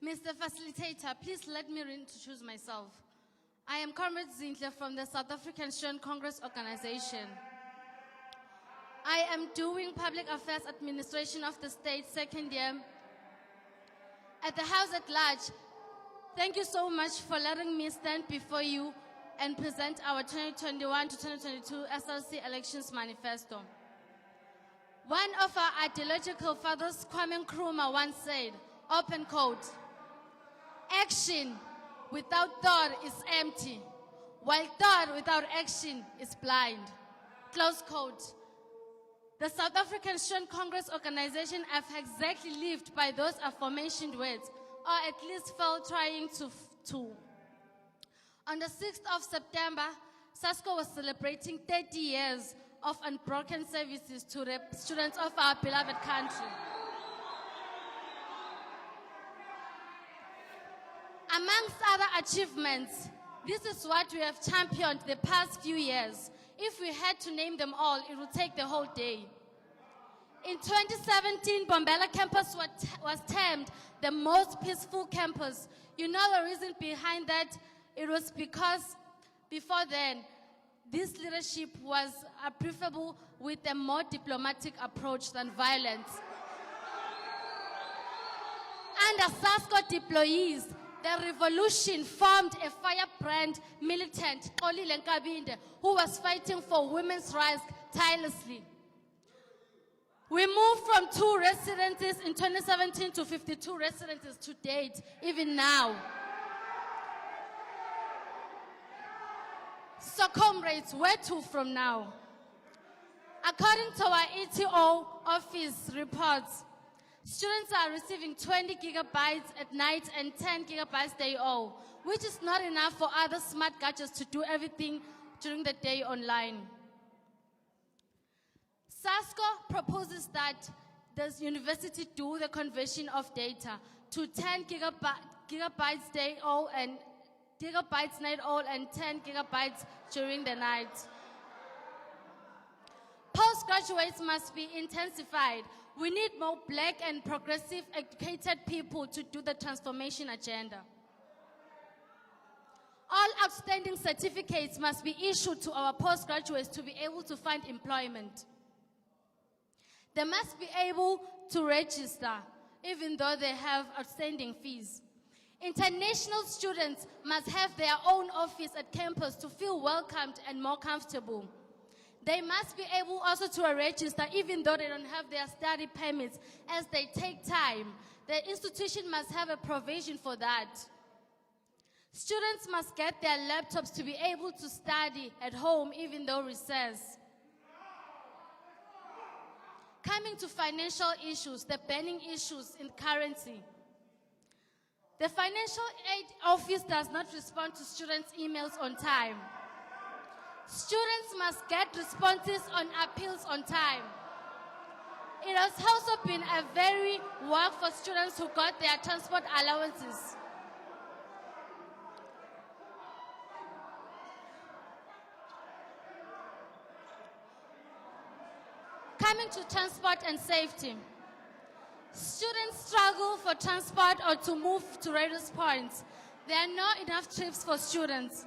Mr. Facilitator, please let me reintroduce myself. I am Comrade Zinhle from the South African Student Congress Organization. I am doing Public Affairs Administration of the State second year. At the House at Large, thank you so much for letting me stand before you and present our 2021 to 2022 SRC Elections Manifesto. One of our ideological fathers, Kwame Nkrumah, once said, open quote, "Action without thought is empty, while thought without action is blind." Close quote. The South African Student Congress Organization have exactly lived by those aforementioned words, or at least felt trying to. On the 6th of September, SASCO was celebrating 30 years of unbroken services to the students of our beloved country. Amongst other achievements, this is what we have championed the past few years. If we had to name them all, it would take the whole day. In 2017, Mbombela Campus was termed the most peaceful campus. You know the reason behind that? It was because before then, this leadership was preferable with a more diplomatic approach than violence. Under SASCO deployees, the revolution formed a firebrand militant, Xolile Nkabinde, who was fighting for women's rights tirelessly. We moved from 2 residences in 2017 to 52 residences to date, even now. So comrades, where to from now? According to our ETO office reports, students are receiving 20 gigabytes at night and 10 gigabytes day O, which is not enough for other smart gadgets to do everything during the day online. SASCO proposes that the university do the conversion of data to 10 gigabytes day O and gigabytes night all and 10 gigabytes during the night. Postgraduates must be intensified. We need more black and progressive educated people to do the transformation agenda. All outstanding certificates must be issued to our postgraduates to be able to find employment. They must be able to register, even though they have outstanding fees. International students must have their own office at campus to feel welcomed and more comfortable. They must be able also to register even though they don't have their study permits as they take time. The institution must have a provision for that. Students must get their laptops to be able to study at home even though recess. Coming to financial issues, the burning issues in currency. The Financial Aid Office does not respond to students' emails on time. Students must get responses on appeals on time. It has also been a very work for students who got their transport allowances. Coming to transport and safety. Students struggle for transport or to move to various points. There are not enough trips for students.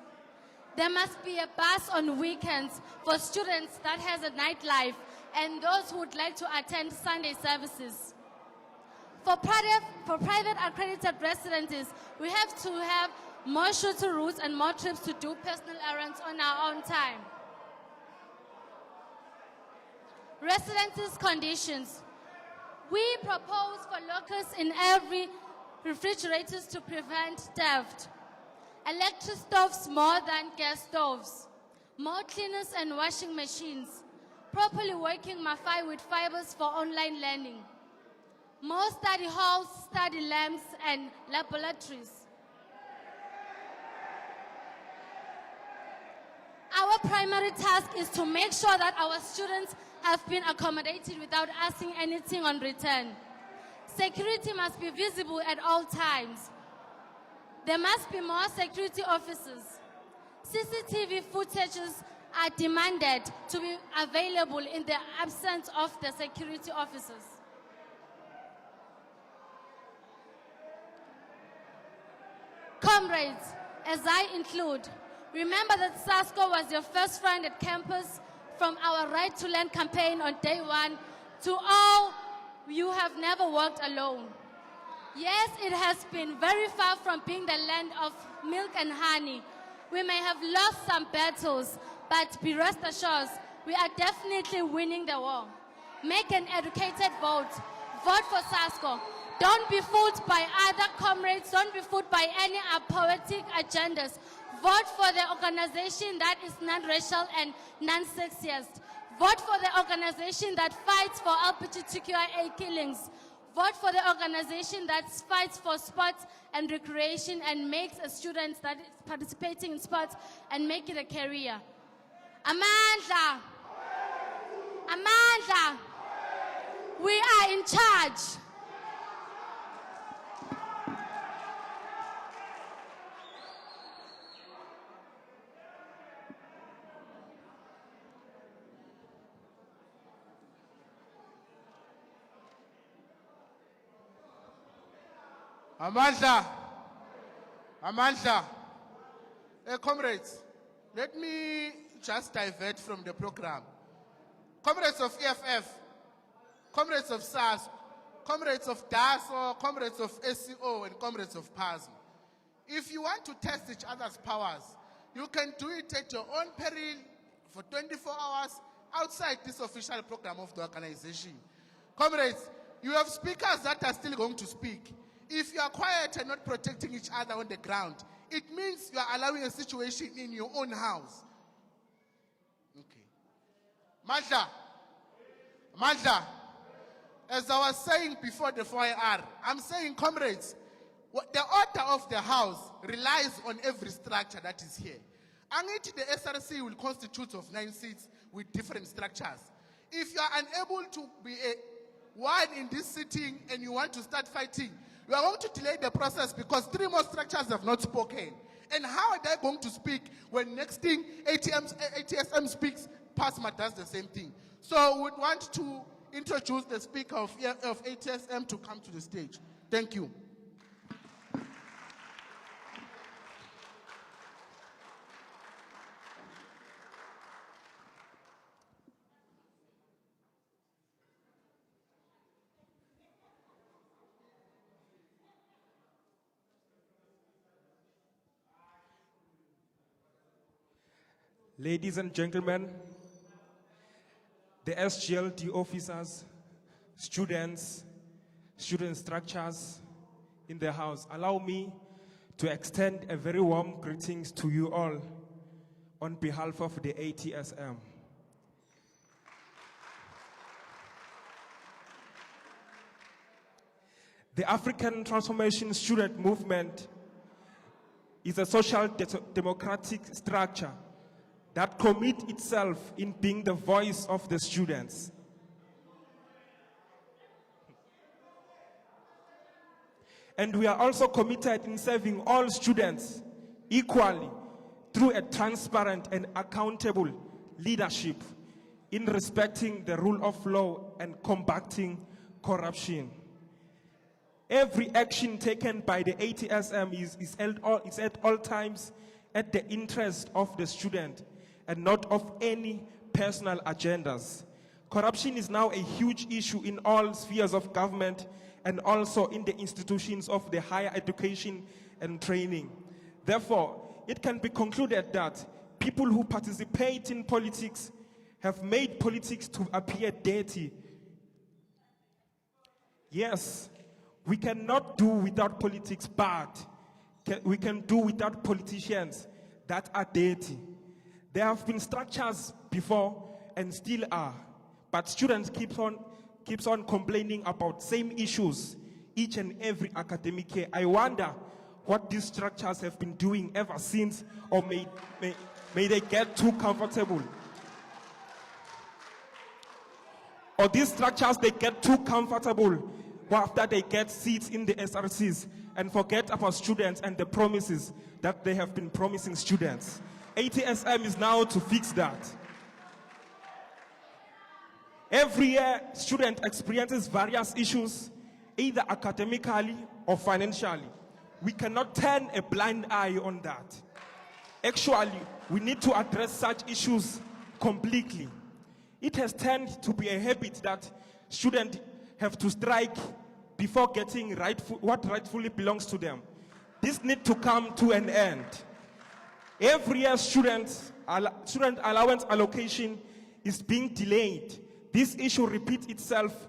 There must be a bus on weekends for students that has a nightlife and those who would like to attend Sunday services. For private accredited residences, we have to have more shorter routes and more trips to do personal errands on our own time. Residences conditions. We propose for lockers in every refrigerators to prevent theft. Electric stoves more than gas stoves. More cleaners and washing machines. Properly working Wi-Fi with fibers for online learning. More study halls, study labs, and laboratories. Our primary task is to make sure that our students have been accommodated without asking anything on return. Security must be visible at all times. There must be more security officers. CCTV footages are demanded to be available in the absence of the security officers. comrades, as I include, remember that SASCO was your first friend at campus from our Right to Land campaign on day one to all, you have never walked alone. Yes, it has been very far from being the land of milk and honey. We may have lost some battles, but be rest assured, we are definitely winning the war. Make an educated vote. Vote for SASCO. Don't be fooled by other comrades. Don't be fooled by any poetic agendas. Vote for the organization that is non-racial and non-sexist. Vote for the organization that fights for LGBTQIA killings. Vote for the organization that fights for sports and recreation and makes a student that is participating in sports and make it a career. Amandla! Amandla! We are in charge. Amandla, Amandla, comrades, let me just divert from the program. Comrades of EFF, comrades of SAS, comrades of DASO, comrades of SCO, and comrades of PASM. If you want to test each other's powers, you can do it at your own peril for 24 hours outside this official program of the organization. Comrades, you have speakers that are still going to speak. If you are quiet and not protecting each other on the ground, it means you are allowing a situation in your own house. Okay. Mandla, as I was saying before the 4IR, I'm saying, comrades, the order of the house relies on every structure that is here. And the SRC will constitute of 9 seats with different structures. If you are unable to be one in this sitting and you want to start fighting, you are going to delay the process because 3 more structures have not spoken. And how are they going to speak when next thing ATSM speaks, PASMA does the same thing? So we would want to introduce the speaker of ATSM to come to the stage. Thank you. Ladies and gentlemen, the SGLD officers, students, student structures in the house, allow me to extend a very warm greetings to you all on behalf of the ATSM. The African Transformation Student Movement is a social democratic structure that commits itself in being the voice of the students. And we are also committed in serving all students equally through a transparent and accountable leadership in respecting the rule of law and combating corruption. Every action taken by the ATSM is at all times at the interest of the student and not of any personal agendas. Corruption is now a huge issue in all spheres of government and also in the institutions of the higher education and training. Therefore, it can be concluded that people who participate in politics have made politics to appear dirty. Yes, we cannot do without politics, but we can do without politicians that are dirty. There have been structures before and still are, but students keeps on complaining about same issues each and every academic year. I wonder what these structures have been doing ever since, or may they get too comfortable. Or these structures, they get too comfortable after they get seats in the SRCs and forget about students and the promises that they have been promising students. ATSM is now to fix that. Every year, student experiences various issues, either academically or financially. we cannot turn a blind eye on that. Actually, we need to address such issues completely. It has turned to be a habit that students have to strike before getting what rightfully belongs to them. This needs to come to an end. Every year, student allowance allocation is being delayed. This issue repeats itself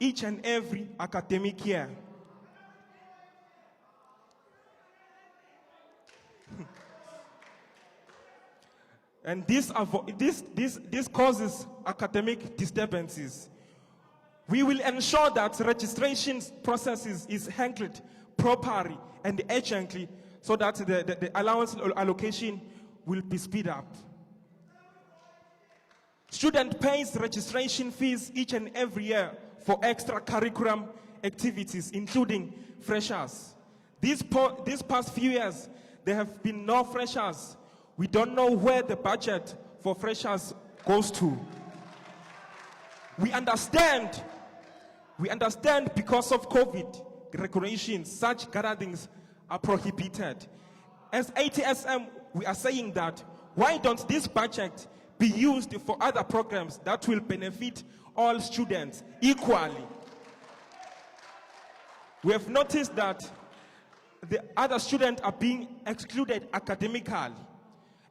each and every academic year. And this causes academic disturbances. We will ensure that registration processes is handled properly and urgently so that the allowance allocation will be speed up. Student pays registration fees each and every year for extra curriculum activities, including freshers. These past few years, there have been no freshers. We don't know where the budget for freshers goes to. We understand because of COVID regulations, such gatherings are prohibited. As ATSM, we are saying that why don't this budget be used for other programs that will benefit all students equally? We have noticed that the other students are being excluded academically.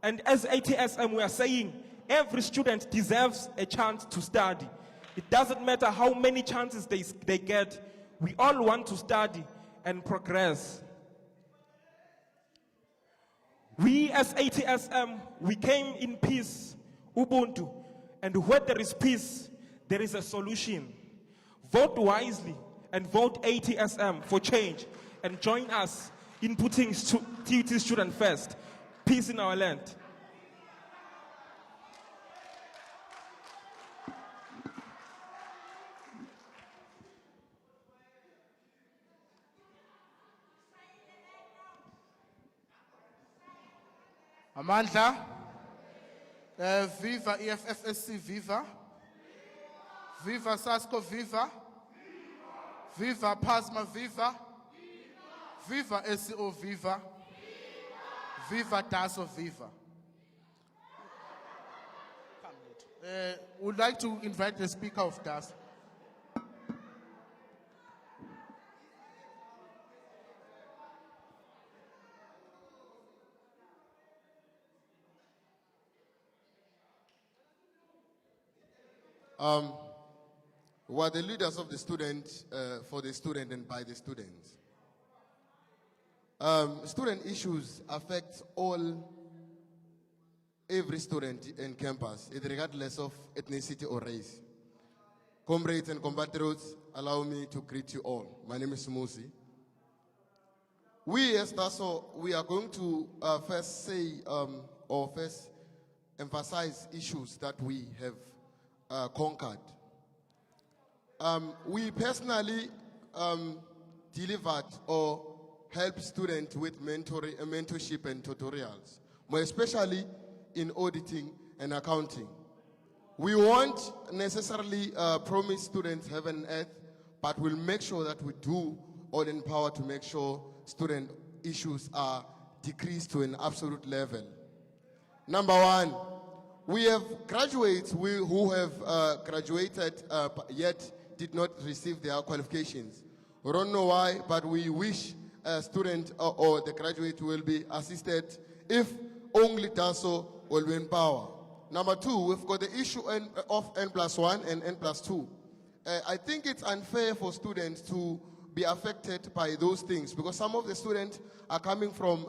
And as ATSM, we are saying every student deserves a chance to study. It doesn't matter how many chances they get. We all want to study and progress. We as ATSM, we came in peace, Ubuntu, and where there is peace, there is a solution. Vote wisely and vote ATSM for change and join us in putting TUT student first. Peace in our land. Amandla, Viva EFFSC, Viva. Viva SASCO, Viva. Viva PASMA, Viva. Viva SEO, Viva. Viva DASO, Viva. Would like to invite the Speaker of DASO. Who are the leaders of the student, for the student and by the students. Student issues affect every student in campus, regardless of ethnicity or race. Comrades and compatriots, allow me to greet you all. My name is Musi. We as TASO, we are going to first say, or first emphasize issues that we have conquered. We personally delivered or helped students with mentorship and tutorials, more especially in auditing and accounting. We won't necessarily promise students heaven and earth, but we'll make sure that we do all in power to make sure student issues are decreased to an absolute level. Number one, we have graduates who have graduated yet did not receive their qualifications. We don't know why, but we wish a student or the graduate will be assisted if only TASO will be in power. Number two, we've got the issue of N+1 and N+2. I think it's unfair for students to be affected by those things because some of the students are coming from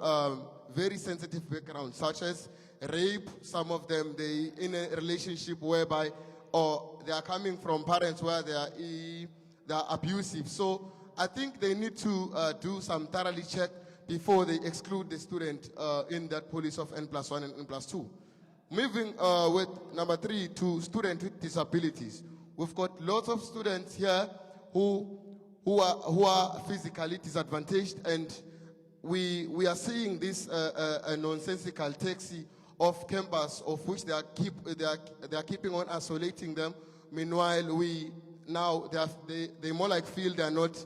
very sensitive backgrounds, such as rape. Some of them, they in a relationship whereby, or they are coming from parents where they are abusive. So I think they need to do some thoroughly check before they exclude the student in that policy of N+1 and N+2. Moving with number three to students with disabilities. We've got lots of students here who are physically disadvantaged, and we are seeing this a nonsensical taxi of campus, of which they are keeping on isolating them. Meanwhile, they more like feel they are not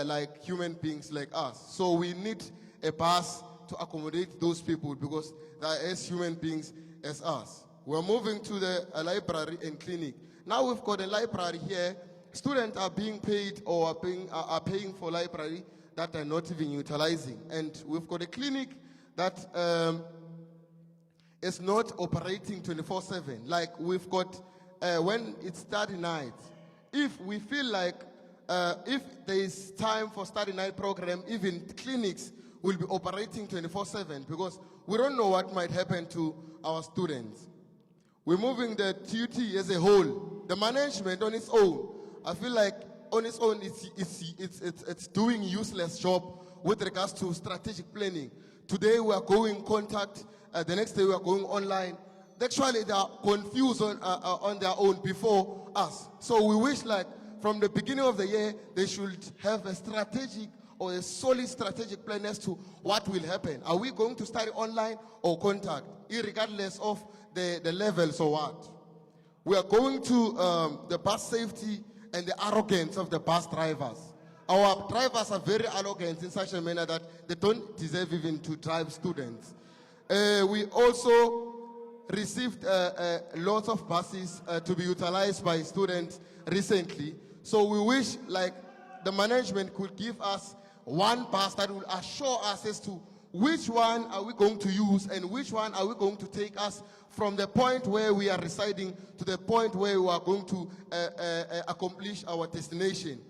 like human beings like us. So we need a bus to accommodate those people because they are as human beings as us. We're moving to the library and clinic. Now we've got a library here. Students are being paid or are paying for library that they're not even utilizing. And we've got a clinic that is not operating 24/7. Like we've got, when it's study night, if we feel like if there is time for study night program, even clinics will be operating 24/7 because we don't know what might happen to our students. We're moving the TUT as a whole. The management on its own, I feel like on its own it's doing useless job with regards to strategic planning. Today we are going contact, the next day we are going online. Actually they are confused on their own before us. So we wish like from the beginning of the year they should have a strategic or a solid strategic plan as to what will happen. Are we going to study online or contact, irregardless of the levels or what? We are going to the bus safety and the arrogance of the bus drivers. Our drivers are very arrogant in such a manner that they don't deserve even to drive students. We also received lots of buses to be utilized by students recently. So we wish like the management could give us one bus that will assure us as to which one are we going to use and which one are we going to take us from the point where we are residing to the point where we are going to accomplish our destination.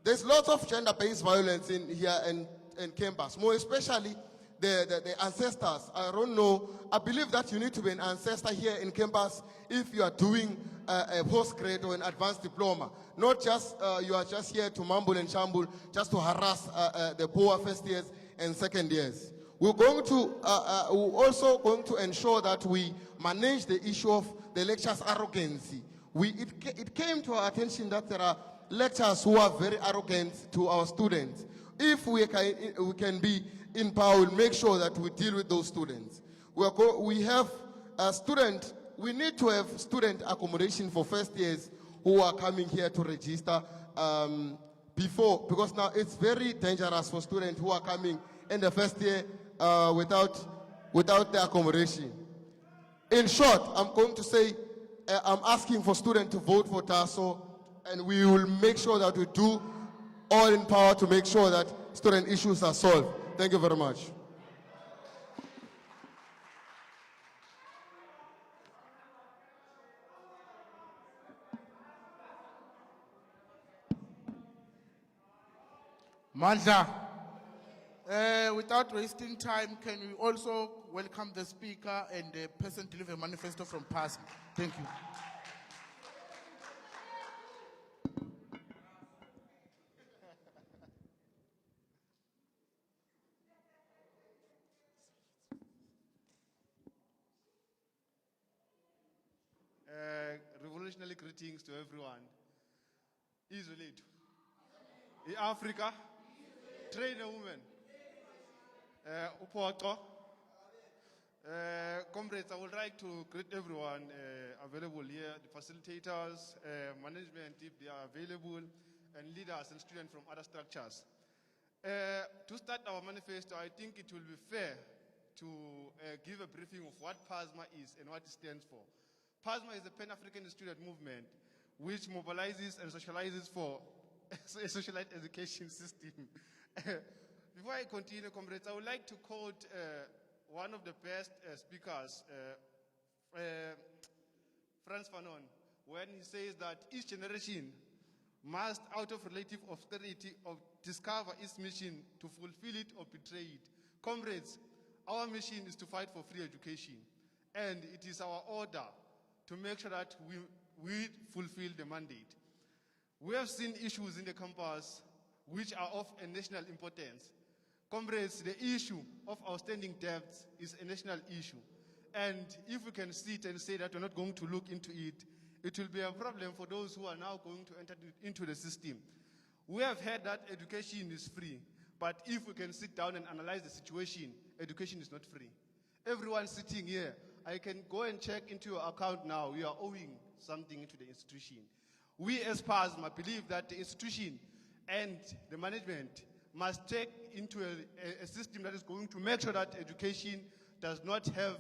There's lots of gender-based violence in here and campus, more especially the ancestors. I don't know. I believe that you need to be an ancestor here in campus if you are doing a postgrad or an advanced diploma. Not just you are just here to mumble and shamble, just to harass the poor first years and second years. We're going to we're also going to ensure that we manage the issue of the lecturers' arrogancy. It came to our attention that there are lecturers who are very arrogant to our students. If we can be in power, we'll make sure that we deal with those students. We have a student. We need to have student accommodation for first years who are coming here to register before, because now it's very dangerous for students who are coming in the first year without the accommodation. In short, I'm going to say I'm asking for students to vote for TASO, and we will make sure that we do all in power to make sure that student issues are solved. Thank you very much. Mandla, without wasting time, can we also welcome the speaker and the person to deliver a manifesto from PASM? Thank you. Revolutionary greetings to everyone. Israel, Africa, train a woman. Upoto. Comrades, I would like to greet everyone available here, the facilitators, management if they are available, and leaders and students from other structures. To start our manifesto, I think it will be fair to give a briefing of what PASMA is and what it stands for. PASMA is a Pan-African student movement which mobilizes and socializes for a socialite education system. Before I continue, comrades, I would like to quote one of the best speakers, Frantz Fanon, when he says that each generation must, out of relative austerity, discover its mission to fulfill it or betray it. Comrades, our mission is to fight for free education, and it is our order to make sure that we fulfill the mandate. We have seen issues in the campus which are of a national importance. Comrades, the issue of outstanding debts is a national issue. And if we can sit and say that we're not going to look into it, it will be a problem for those who are now going to enter into the system. We have heard that education is free, but if we can sit down and analyze the situation, education is not free. Everyone sitting here, I can go and check into your account now. You are owing something to the institution. We as PASMA believe that the institution and the management must take into a system that is going to make sure that education does not have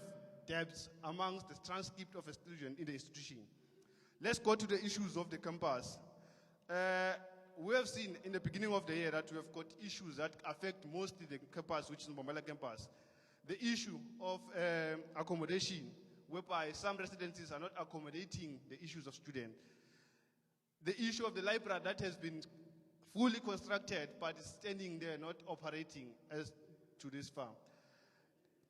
debts amongst the transcript of a student in the institution. Let's go to the issues of the campus. We have seen in the beginning of the year that we have got issues that affect mostly the campus, which is Mbombela Campus. The issue of accommodation, whereby some residences are not accommodating the issues of students. The issue of the library that has been fully constructed but is standing there not operating as to this farm.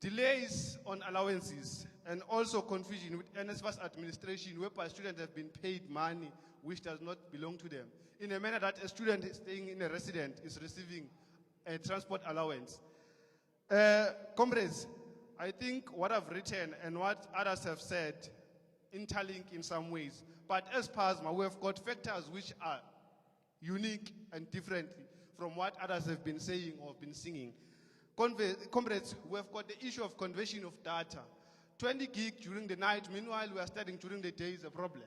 Delays on allowances and also confusion with NSFAS administration, whereby students have been paid money which does not belong to them, in a manner that a student staying in a resident is receiving a transport allowance. Comrades, I think what I've written and what others have said interlink in some ways, but as PASMA, we have got factors which are unique and different from what others have been saying or been singing. Comrades, we have got the issue of conversion of data. 20 gig during the night, meanwhile we are studying during the day is a problem.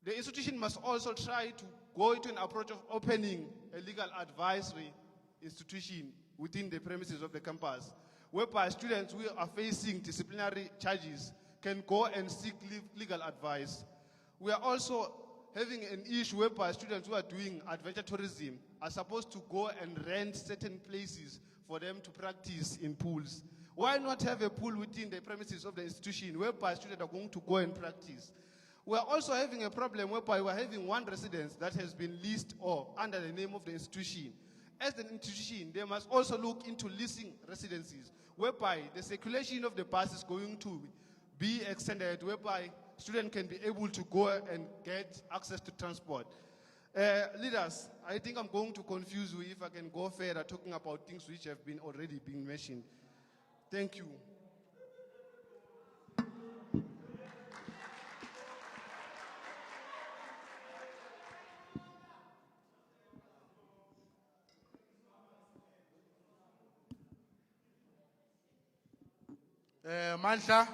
The institution must also try to go into an approach of opening a legal advisory institution within the premises of the campus, whereby students who are facing disciplinary charges can go and seek legal advice. We are also having an issue whereby students who are doing adventure tourism are supposed to go and rent certain places for them to practice in pools. Why not have a pool within the premises of the institution whereby students are going to go and practice? We are also having a problem whereby we are having one residence that has been leased or under the name of the institution. As an institution, they must also look into leasing residencies whereby the circulation of the bus is going to be extended, whereby students can be able to go and get access to transport. Leaders, I think I'm going to confuse you if I can go further talking about things which have been already been mentioned. Thank you. Mandla,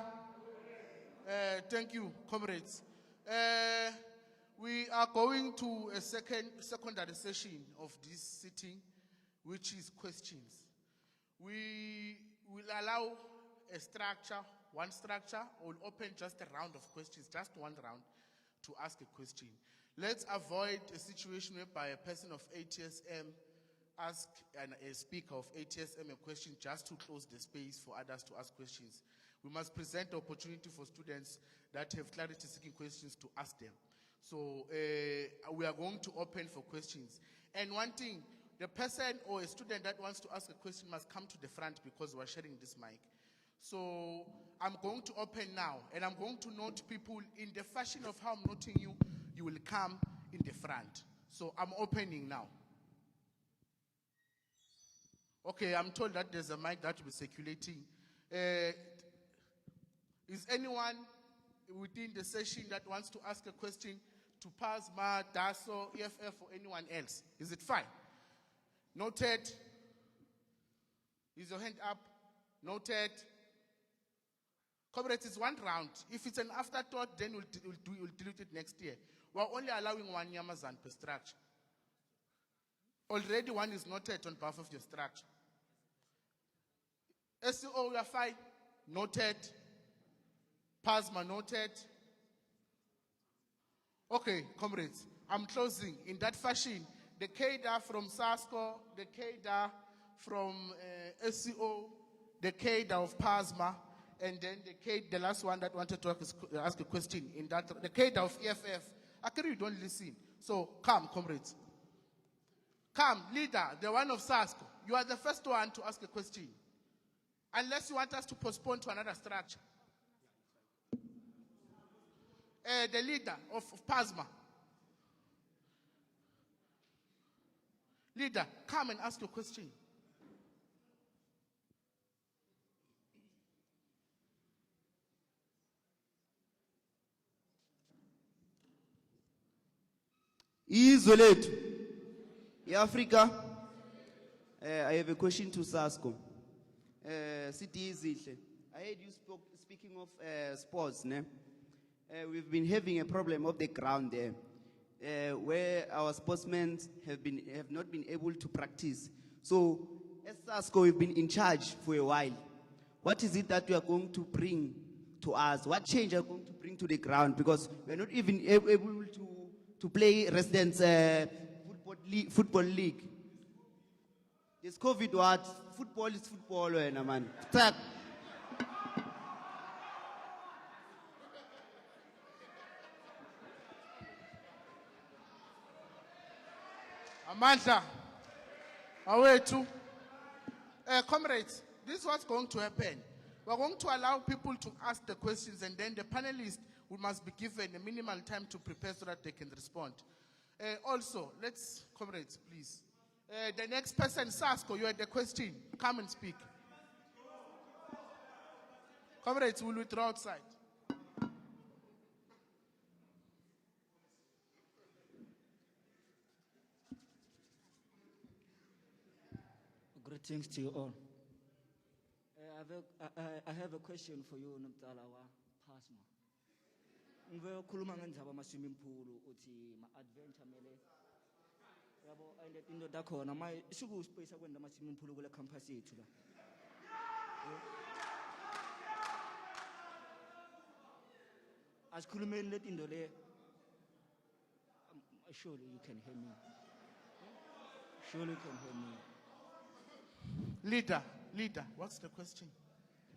thank you, comrades. We are going to a secondary session of this sitting, which is questions. We will allow a structure, one structure. We'll open just a round of questions, just one round to ask a question. Let's avoid a situation whereby a person of ATSM ask a speaker of ATSM a question just to close the space for others to ask questions. We must present the opportunity for students that have clarity-seeking questions to ask them. So we are going to open for questions. And one thing, the person or a student that wants to ask a question must come to the front because we're sharing this mic. So I'm going to open now, and I'm going to note people in the fashion of how I'm noting you. You will come in the front. So I'm opening now. Okay, I'm told that there's a mic that will be circulating. Is anyone within the session that wants to ask a question to PASMA, DASO, EFF, or anyone else? Is it fine? Noted. Is your hand up? Noted. Comrades, it's one round. If it's an afterthought, then we'll dilute it next year. We're only allowing one Yamazan per structure. Already one is noted on behalf of your structure. SEO, we are fine. Noted. PASMA, noted. Okay, comrades, I'm closing. In that fashion, the CADA from SASCO, the CADA from SEO, the CADA of PASMA, and then the last one that wanted to ask a question, in that, the CADA of EFF. Actually, you don't listen. So, come, comrades. Come, leader, the one of SASCO. You are the first one to ask a question. Unless you want us to postpone to another structure. The leader of PASMA. Leader, come and ask your question. Izwe lethu eAfrika. I have a question to SASCO. Sithi Izihle. I heard you speaking of sports, ne? We've been having a problem of the ground there. where our sportsmen have not been able to practice. So, as SASCO, we've been in charge for a while. What is it that we are going to bring to us? What change are we going to bring to the ground? Because we're not even able to play residents football league. This COVID what? Football is football, man. Start. Amandla, away too. Comrades, this is what's going to happen. We're going to allow people to ask the questions, and then the panelists must be given a minimal time to prepare so that they can respond. Also, comrades, please. The next person, Sasko, you had the question. Come and speak. Comrades, will withdraw outside. Greetings to you all. I have a question for you, Mbombela Pasma. Ngizokhuluma ngendaba ama-swimming pool uthi ma-adventure mele yabo and into dakhona siku-space akwenda ama-swimming pool kule campus yethu la. Asikhulumeni le into le. Surely you can hear me. Surely you can hear me. Leader, what's the question?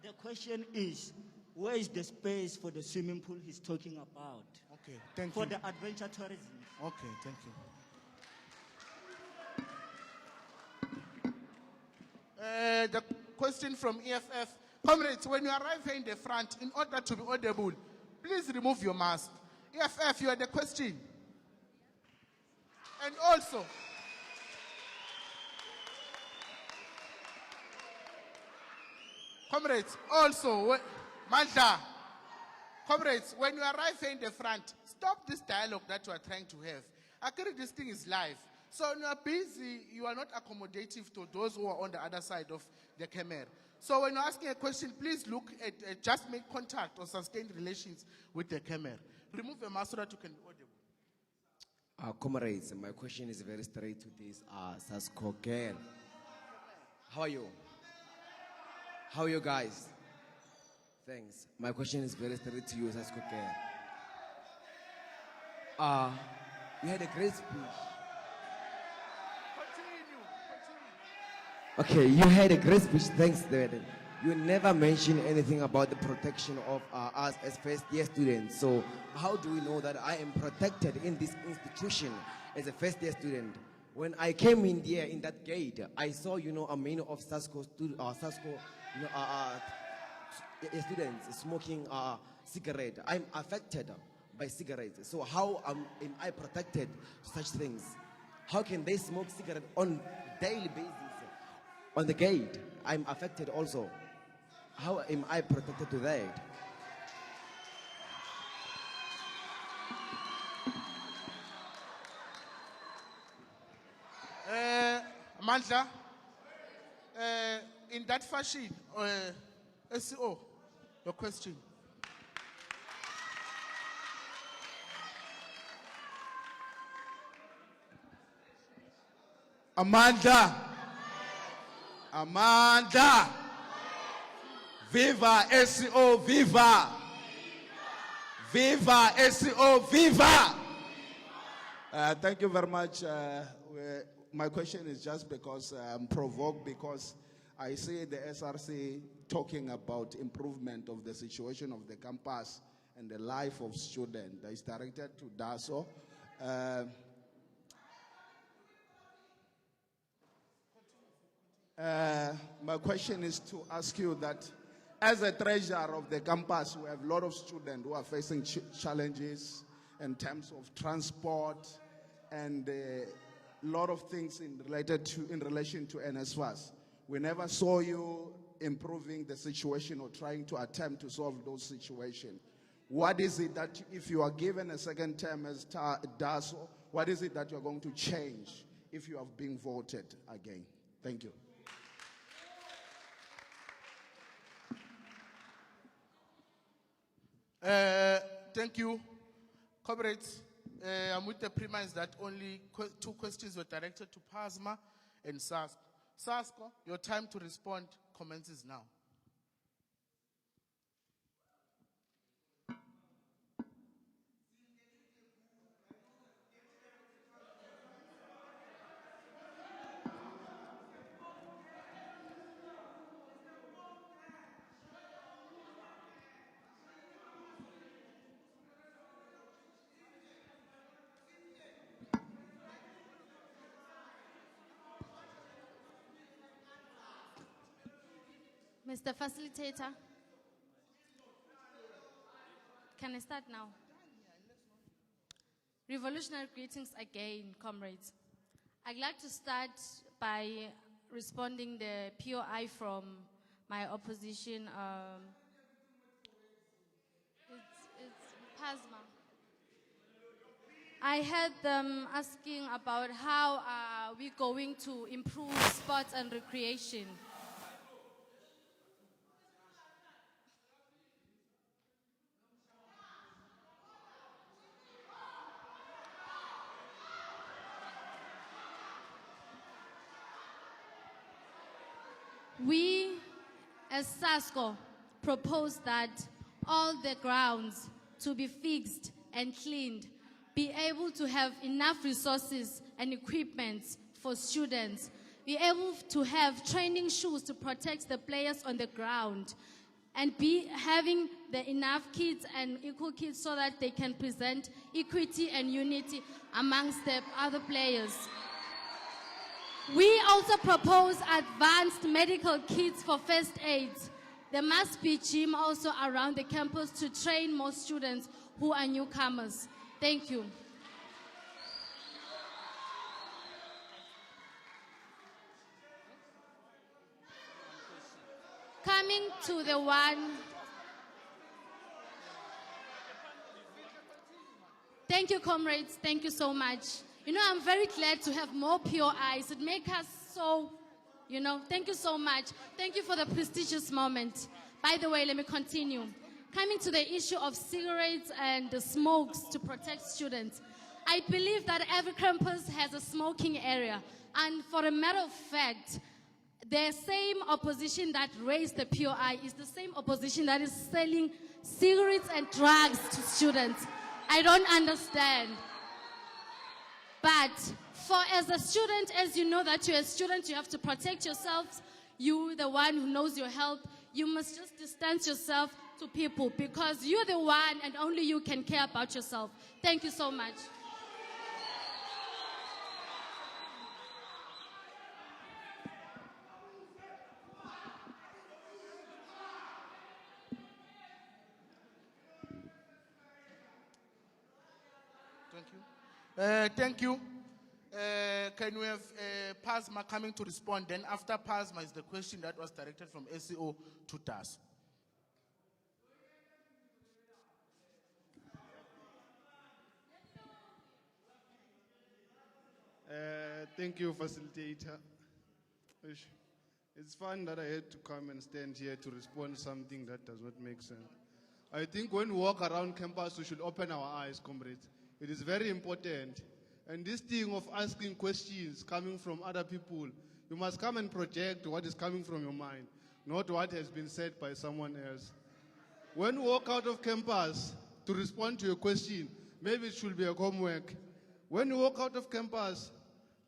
The question is, where is the space for the swimming pool he's talking about? Okay, thank for you. the adventure tourism. Okay, thank you. The question from EFF. Comrades, when you arrive here in the front, in order to be audible, please remove your mask. EFF, you had the question. And also, comrades, comrades, when you arrive here in the front, stop this dialogue that you are trying to have. Actually, this thing is live. So when you are busy, you are not accommodative to those who are on the other side of the camera. So when you're asking a question, please look at, just make contact or sustain relations with the camera. Remove the mask so that you can be audible. Comrades, my question is very straight to this Sasko girl. How are you? How are you guys? Thanks. My question is very straight to you, Sasko girl. You had a great speech. Okay, you had a great speech. Thanks, David. You never mentioned anything about the protection of us as first-year students. So how do we know that I am protected in this institution as a first-year student? When I came in there in that gate, I saw, a many of Sasko students smoking cigarette. I'm affected by cigarettes. So how am I protected to such things? How can they smoke cigarette on daily basis? On the gate, I'm affected also. How am I protected to that? Amandla, in that fashion, SEO, your question. Amanda, viva SEO, viva! Viva SEO, viva! Thank you very much. My question is just because I'm provoked because I see the SRC talking about improvement of the situation of the campus and the life of students. That is directed to DASO. My question is to ask you that as a treasurer of the campus, we have a lot of students who are facing challenges in terms of transport and a lot of things in relation to NSFAS. We never saw you improving the situation or trying to attempt to solve those situations. What is it that, if you are given a second term as DASO, what is it that you're going to change if you have been voted again? Thank you. Thank you, comrades. I'm with the premise that only 2 questions were directed to PASMA and SASCO. SASCO, your time to respond commences now. Mr. Facilitator, can I start now? Revolutionary greetings again, comrades. I'd like to start by responding the POI from my opposition. It's PASMA. I had them asking about how are we going to improve sports and recreation. We, as SASCO, propose that all the grounds to be fixed and cleaned, be able to have enough resources and equipment for students, be able to have training shoes to protect the players on the ground, and be having the enough kids and equal kids so that they can present equity and unity amongst the other players. We also propose advanced medical kits for first aid. There must be gym also around the campus to train more students who are newcomers. Thank you. Coming to the one. Thank you, comrades. Thank you so much. You know, I'm very glad to have more POIs. It makes us so, thank you so much. Thank you for the prestigious moment. By the way, let me continue. Coming to the issue of cigarettes and the smokes to protect students, I believe that every campus has a smoking area. And for a matter of fact, the same opposition that raised the POI is the same opposition that is selling cigarettes and drugs to students. I don't understand. But as a student, as you know that you're a student, you have to protect yourself. You, the one who knows your health, you must just distance yourself to people because you're the one and only you can care about yourself. Thank you so much. Thank you. Can we have PASMA coming to respond? Then after PASMA is the question that was directed from SEO to TAS. Thank you, facilitator. It's fun that I had to come and stand here to respond to something that does not make sense. I think when we walk around campus, we should open our eyes, comrades. It is very important. And this thing of asking questions coming from other people, you must come and project what is coming from your mind, not what has been said by someone else. When we walk out of campus to respond to a question, maybe it should be a homework. When you walk out of campus,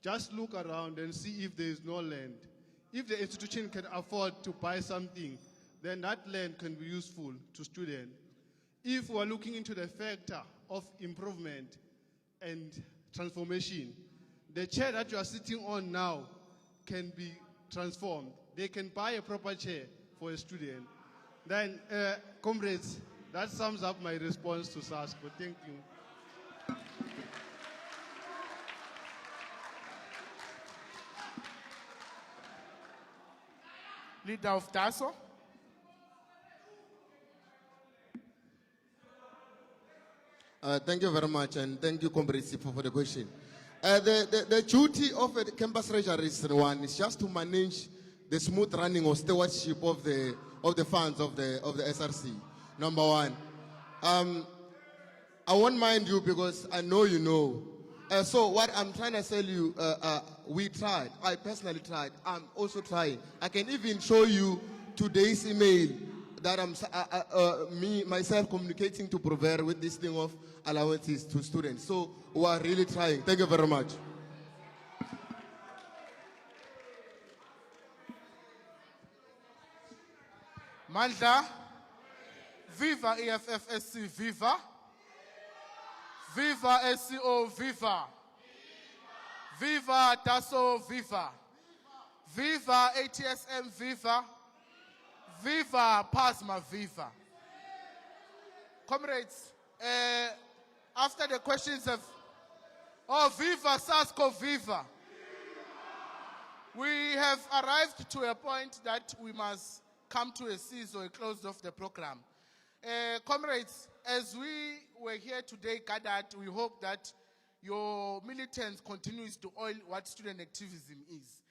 just look around and see if there is no land. If the institution can afford to buy something, then that land can be useful to students. If we are looking into the factor of improvement and transformation, the chair that you are sitting on now can be transformed. They can buy a proper chair for a student. Then, comrades, that sums up my response to SASCO. Thank you. Leader of TASO. Thank you very much, and thank you, Comrade Sipho, for the question. The duty of a campus treasurer one is just to manage the smooth running or stewardship of the funds of the SRC. Number one, I won't mind you because I know you know. So what I'm trying to tell you, we tried. I personally tried. I'm also trying. I can even show you today's email that I'm myself communicating to Prover with this thing of allowances to students. So we are really trying. Thank you very much. Mandla, viva EFFSC, viva. Viva SCO, viva. Viva DASO, viva. Viva ATSM, viva. Viva PASMA, viva. Comrades, after the questions have... Oh, viva SASCO, viva. We have arrived to a point that we must come to a cease or a close of the program. Comrades, as we were here today gathered, we hope that your militants continues to oil what student activism is.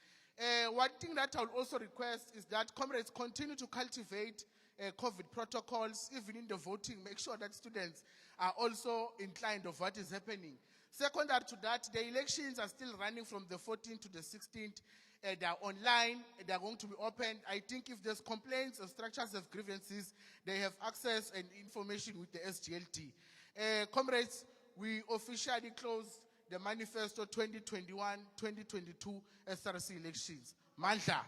One thing that I would also request is that comrades continue to cultivate COVID protocols, even in the voting. Make sure that students are also inclined of what is happening. Secondary to that, the elections are still running from the 14th to the 16th. They are online, they are going to be opened. I think if there's complaints or structures of grievances, they have access and information with the SGLT. Comrades, we officially close the manifesto 2021-2022 SRC elections. Mandla.